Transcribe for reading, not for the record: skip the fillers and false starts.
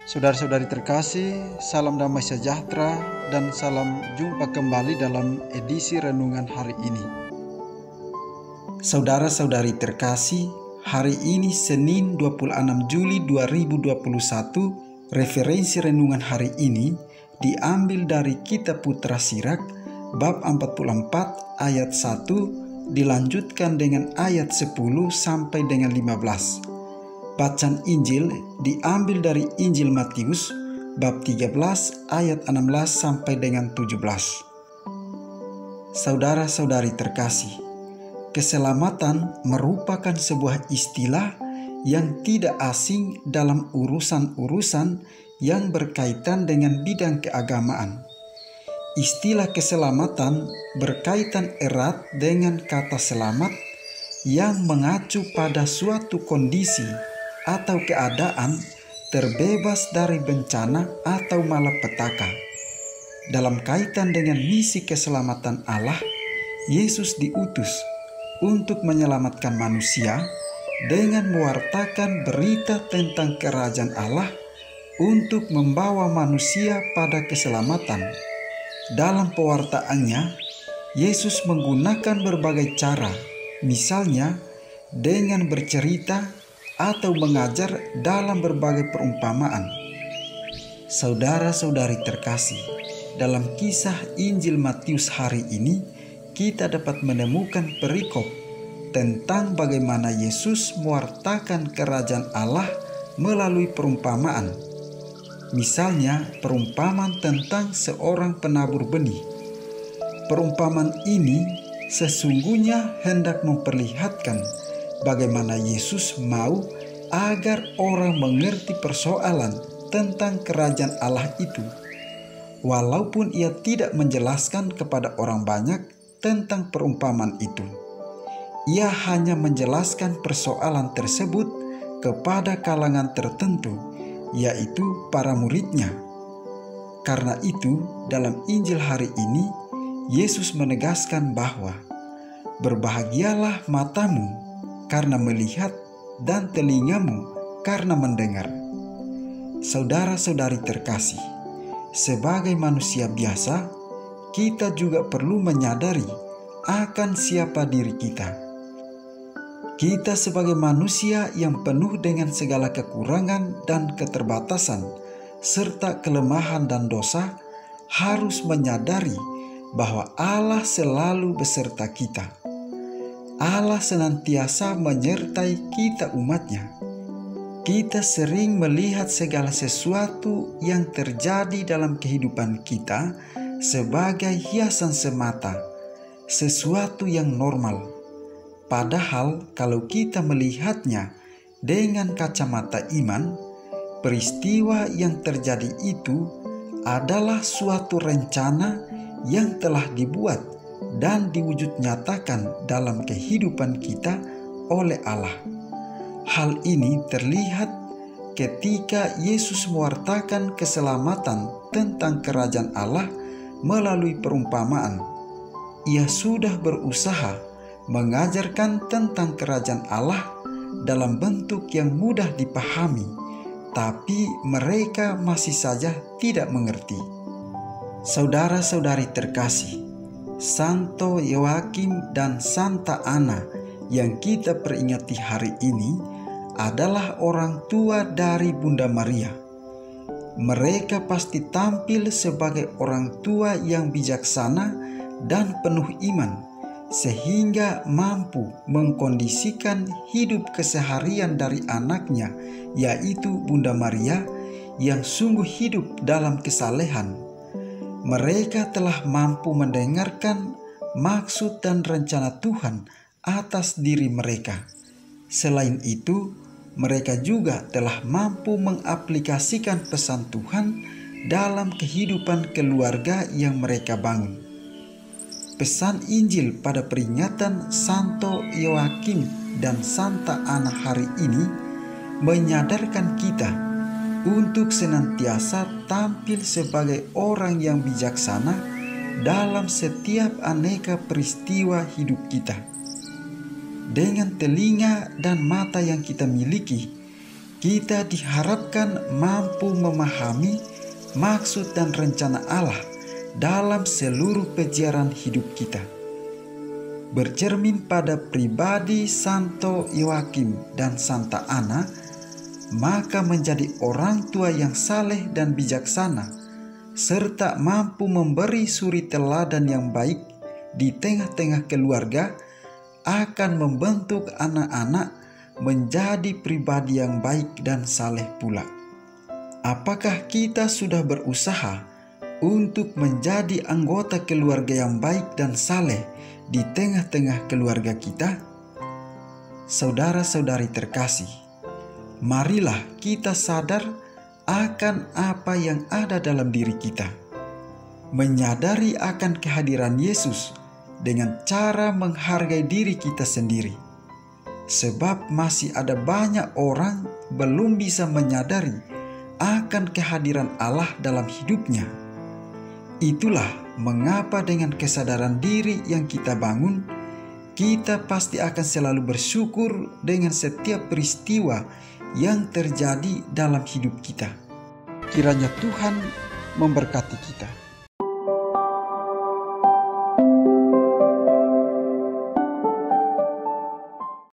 Saudara-saudari terkasih, salam damai sejahtera dan salam jumpa kembali dalam edisi renungan hari ini. Saudara-saudari terkasih, hari ini Senin 26 Juli 2021, referensi renungan hari ini diambil dari Kitab Putra Sirak, bab 44 ayat 1, dilanjutkan dengan ayat 10 sampai dengan 15. Bacaan Injil diambil dari Injil Matius bab 13 ayat 16 sampai dengan 17. Saudara-saudari terkasih, keselamatan merupakan sebuah istilah yang tidak asing dalam urusan-urusan yang berkaitan dengan bidang keagamaan. Istilah keselamatan berkaitan erat dengan kata selamat yang mengacu pada suatu kondisi atau keadaan terbebas dari bencana atau malapetaka. Dalam kaitan dengan misi keselamatan Allah, Yesus diutus untuk menyelamatkan manusia dengan mewartakan berita tentang kerajaan Allah untuk membawa manusia pada keselamatan. Dalam pewartaannya, Yesus menggunakan berbagai cara, misalnya dengan bercerita atau mengajar dalam berbagai perumpamaan. Saudara-saudari terkasih, dalam kisah Injil Matius hari ini, kita dapat menemukan perikop tentang bagaimana Yesus mewartakan kerajaan Allah melalui perumpamaan. Misalnya, perumpamaan tentang seorang penabur benih. Perumpamaan ini sesungguhnya hendak memperlihatkan bagaimana Yesus mau agar orang mengerti persoalan tentang kerajaan Allah itu, walaupun ia tidak menjelaskan kepada orang banyak tentang perumpamaan itu. Ia hanya menjelaskan persoalan tersebut kepada kalangan tertentu, yaitu para muridnya. Karena itu, dalam Injil hari ini, Yesus menegaskan bahwa berbahagialah matamu karena melihat dan telingamu karena mendengar. Saudara-saudari terkasih, sebagai manusia biasa, kita juga perlu menyadari akan siapa diri kita. Kita sebagai manusia yang penuh dengan segala kekurangan dan keterbatasan, serta kelemahan dan dosa, harus menyadari bahwa Allah selalu beserta kita. Allah senantiasa menyertai kita umatnya. Kita sering melihat segala sesuatu yang terjadi dalam kehidupan kita sebagai hiasan semata, sesuatu yang normal. Padahal kalau kita melihatnya dengan kacamata iman, peristiwa yang terjadi itu adalah suatu rencana yang telah dibuat dan diwujud nyatakan dalam kehidupan kita oleh Allah. Hal ini terlihat ketika Yesus mewartakan keselamatan tentang kerajaan Allah melalui perumpamaan. Ia sudah berusaha mengajarkan tentang kerajaan Allah dalam bentuk yang mudah dipahami, tapi mereka masih saja tidak mengerti. Saudara-saudari terkasih, Santo Yoakim dan Santa Ana yang kita peringati hari ini adalah orang tua dari Bunda Maria. Mereka pasti tampil sebagai orang tua yang bijaksana dan penuh iman, sehingga mampu mengkondisikan hidup keseharian dari anaknya, yaitu Bunda Maria, yang sungguh hidup dalam kesalehan. Mereka telah mampu mendengarkan maksud dan rencana Tuhan atas diri mereka. Selain itu, mereka juga telah mampu mengaplikasikan pesan Tuhan dalam kehidupan keluarga yang mereka bangun. Pesan Injil pada peringatan Santo Yoakim dan Santa Ana hari ini menyadarkan kita untuk senantiasa tampil sebagai orang yang bijaksana dalam setiap aneka peristiwa hidup kita. Dengan telinga dan mata yang kita miliki, kita diharapkan mampu memahami maksud dan rencana Allah dalam seluruh peziarah hidup kita. Bercermin pada pribadi Santo Yoakim dan Santa Ana, maka menjadi orang tua yang saleh dan bijaksana, serta mampu memberi suri teladan yang baik di tengah-tengah keluarga, akan membentuk anak-anak menjadi pribadi yang baik dan saleh pula. Apakah kita sudah berusaha untuk menjadi anggota keluarga yang baik dan saleh di tengah-tengah keluarga kita? Saudara-saudari terkasih, marilah kita sadar akan apa yang ada dalam diri kita. Menyadari akan kehadiran Yesus dengan cara menghargai diri kita sendiri. Sebab masih ada banyak orang belum bisa menyadari akan kehadiran Allah dalam hidupnya. Itulah mengapa dengan kesadaran diri yang kita bangun, kita pasti akan selalu bersyukur dengan setiap peristiwa yang terjadi dalam hidup kita. Kiranya Tuhan memberkati kita.